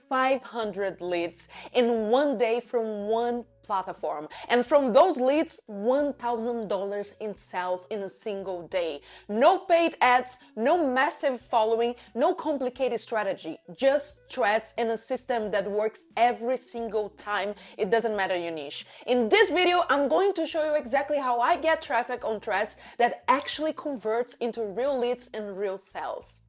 500 leads in one day from one platform, and from those leads, $1,000 in sales in a single day. No paid ads, no massive following, no complicated strategy, just threads in a system that works every single time. It doesn't matter your niche. In this video, I'm going to show you exactly how I get traffic on threads that actually converts into real leads and real sales.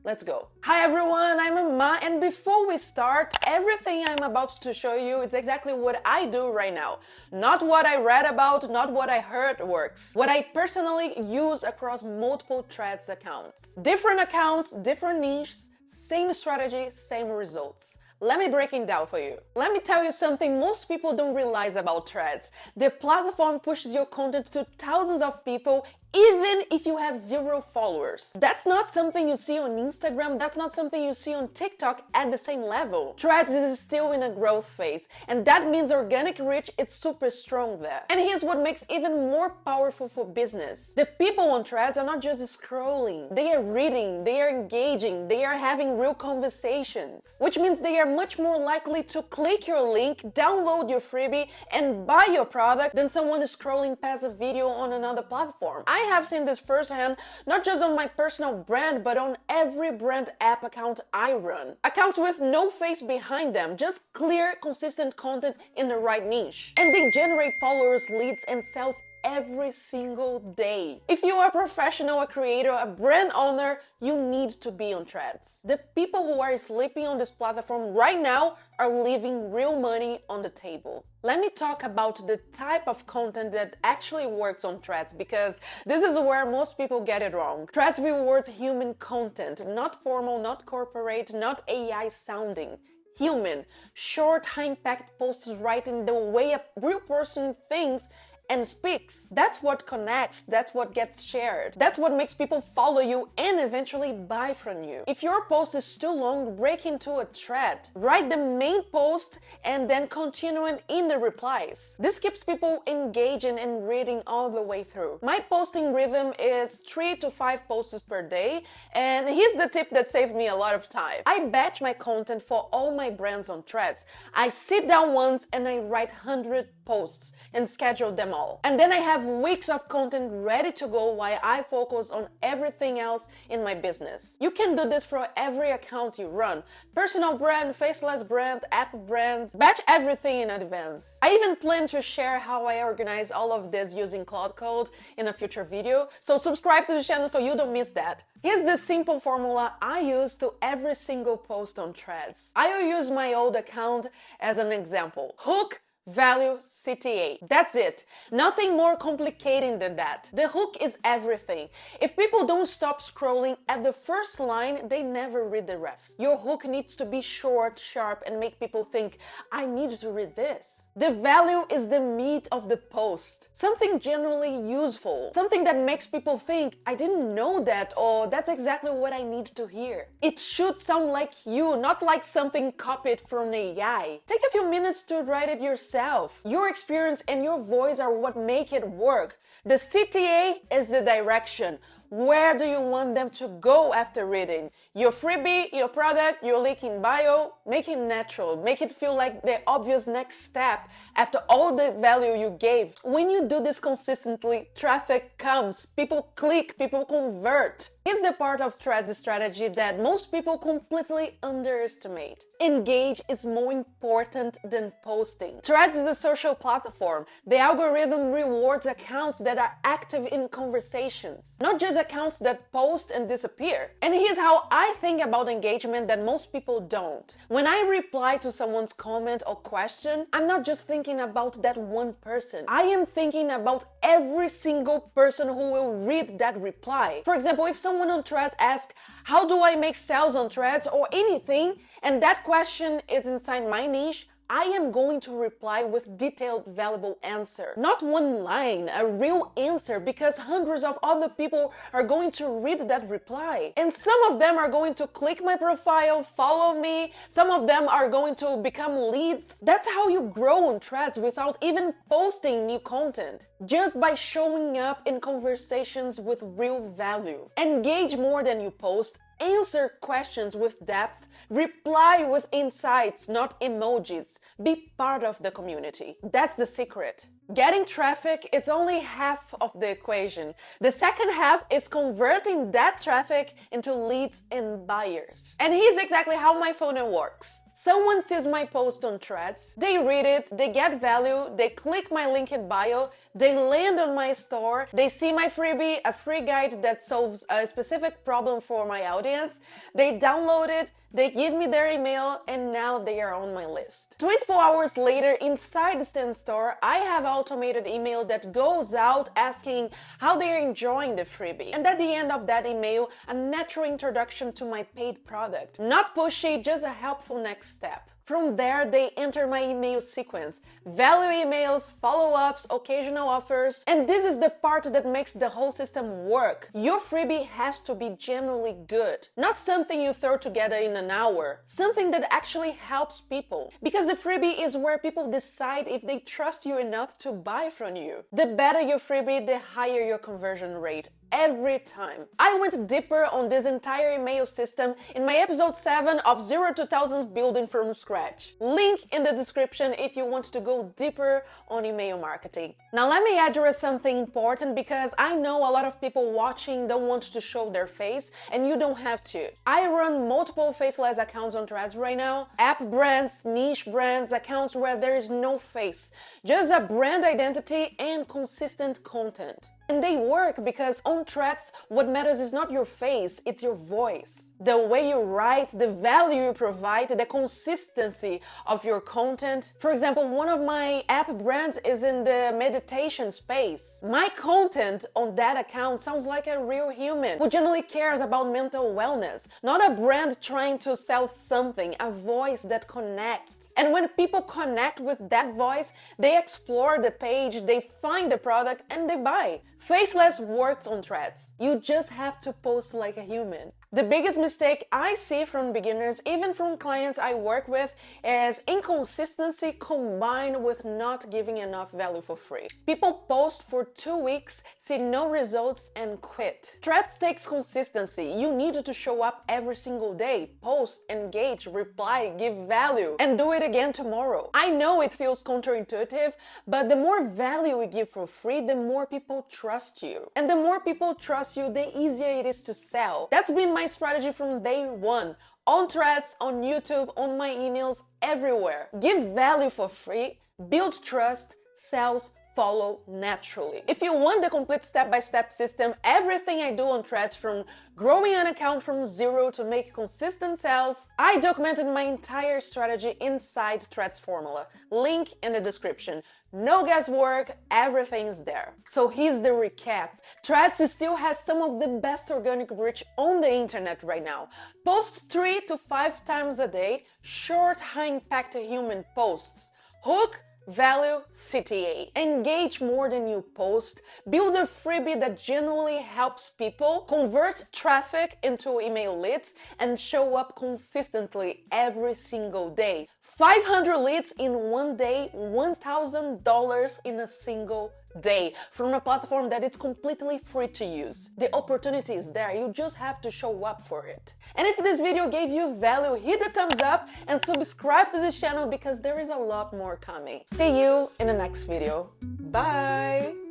Let's go. Hi everyone, I'm Emma, and before we start, everything I'm about to show you is exactly what I do right now. Not what I read about, not what I heard works. What I personally use across multiple threads accounts. Different accounts, different niches, same strategy, same results. Let me break it down for you. Let me tell you something most people don't realize about threads. The platform pushes your content to thousands of people even if you have 0 followers. That's not something you see on Instagram, that's not something you see on TikTok at the same level. Threads is still in a growth phase, and that means organic reach is super strong there. And here's what makes it even more powerful for business. The people on Threads are not just scrolling, they are reading, they are engaging, they are having real conversations, which means they are much more likely to click your link, download your freebie, and buy your product than someone scrolling past a video on another platform. I have seen this firsthand, not just on my personal brand, but on every brand app account I run. Accounts with no face behind them, just clear, consistent content in the right niche. And they generate followers, leads, and sales every single day. If you are a professional, a creator, a brand owner, you need to be on Threads. The people who are sleeping on this platform right now are leaving real money on the table. Let me talk about the type of content that actually works on Threads, because this is where most people get it wrong. Threads rewards human content, not formal, not corporate, not AI sounding. Human, short, high-impact posts written the way a real person thinks and speaks. That's what connects, that's what gets shared. That's what makes people follow you and eventually buy from you. If your post is too long, break into a thread. Write the main post and then continue it in the replies. This keeps people engaging and reading all the way through. My posting rhythm is 3 to 5 posts per day, and here's the tip that saves me a lot of time. I batch my content for all my brands on Threads. I sit down once and I write 100 posts and schedule them all. And then I have weeks of content ready to go while I focus on everything else in my business. You can do this for every account you run. Personal brand, faceless brand, app brands. Batch everything in advance. I even plan to share how I organize all of this using Cloud Code in a future video, so subscribe to the channel so you don't miss that. Here's the simple formula I use to every single post on Threads. I will use my old account as an example. Hook, value, CTA. That's it. Nothing more complicated than that. The hook is everything. If people don't stop scrolling at the first line, they never read the rest. Your hook needs to be short, sharp, and make people think, I need to read this. The value is the meat of the post. Something generally useful. Something that makes people think, I didn't know that, or that's exactly what I need to hear. It should sound like you, not like something copied from AI. Take a few minutes to write it yourself. Your experience and your voice are what make it work. The CTA is the direction. Where do you want them to go after reading? Your freebie, your product, your link in bio? Make it natural. Make it feel like the obvious next step after all the value you gave. When you do this consistently, traffic comes, people click, people convert. Here's the part of Threads strategy that most people completely underestimate. Engage is more important than posting. Threads is a social platform. The algorithm rewards accounts that are active in conversations, not just accounts that post and disappear. And here's how I think about engagement that most people don't. When I reply to someone's comment or question, I'm not just thinking about that one person. I am thinking about every single person who will read that reply. For example, if someone on Threads asks, how do I make sales on Threads or anything, and that question is inside my niche, I am going to reply with detailed, valuable answer. Not one line, a real answer, because hundreds of other people are going to read that reply. And some of them are going to click my profile, follow me. Some of them are going to become leads. That's how you grow on Threads without even posting new content. Just by showing up in conversations with real value. Engage more than you post. Answer questions with depth. Reply with insights, not emojis. Be part of the community. That's the secret. Getting traffic, it's only half of the equation. The second half is converting that traffic into leads and buyers. And here's exactly how my funnel works. Someone sees my post on Threads, they read it, they get value, they click my link in bio, they land on my store, they see my freebie, a free guide that solves a specific problem for my audience, they download it, they give me their email, and now they are on my list. 24 hours later, inside the Stand store, I have automated email that goes out asking how they are enjoying the freebie. And at the end of that email, a natural introduction to my paid product. Not pushy, just a helpful next step. From there, they enter my email sequence. Value emails, follow-ups, occasional offers. And this is the part that makes the whole system work. Your freebie has to be genuinely good. Not something you throw together in an hour. Something that actually helps people. Because the freebie is where people decide if they trust you enough to buy from you. The better your freebie, the higher your conversion rate. Every time. I went deeper on this entire email system in my episode 7 of 0 to Thousands Building from Scratch. Link in the description if you want to go deeper on email marketing. Now let me address something important because I know a lot of people watching don't want to show their face, and you don't have to. I run multiple faceless accounts on Threads right now. App brands, niche brands, accounts where there is no face. Just a brand identity and consistent content. And they work because on Threads, what matters is not your face, it's your voice. The way you write, the value you provide, the consistency of your content. For example, one of my app brands is in the meditation space. My content on that account sounds like a real human who genuinely cares about mental wellness. Not a brand trying to sell something, a voice that connects. And when people connect with that voice, they explore the page, they find the product, and they buy. Faceless works on Threads. You just have to post like a human. The biggest mistake I see from beginners, even from clients I work with, is inconsistency combined with not giving enough value for free. People post for 2 weeks, see no results, and quit. Threads takes consistency. You need to show up every single day, post, engage, reply, give value, and do it again tomorrow. I know it feels counterintuitive, but the more value we give for free, the more people trust you. And the more people trust you, the easier it is to sell. That's been my strategy from day one. On Threads, on YouTube, on my emails, everywhere. Give value for free, build trust, sales follow naturally. If you want the complete step-by-step system, everything I do on Threads, from growing an account from zero to make consistent sales, I documented my entire strategy inside Threads formula. Link in the description. No guesswork, everything's there. So here's the recap. Threads still has some of the best organic reach on the internet right now. Post 3 to 5 times a day, short, high-impact human posts. Hook, value, CTA. Engage more than you post. Build a freebie that genuinely helps people. Convert traffic into email leads and show up consistently every single day. 500 leads in one day, $1,000 in a single day from a platform that is completely free to use. The opportunity is there, you just have to show up for it. And if this video gave you value, hit the thumbs up and subscribe to this channel because there is a lot more coming. See you in the next video. Bye!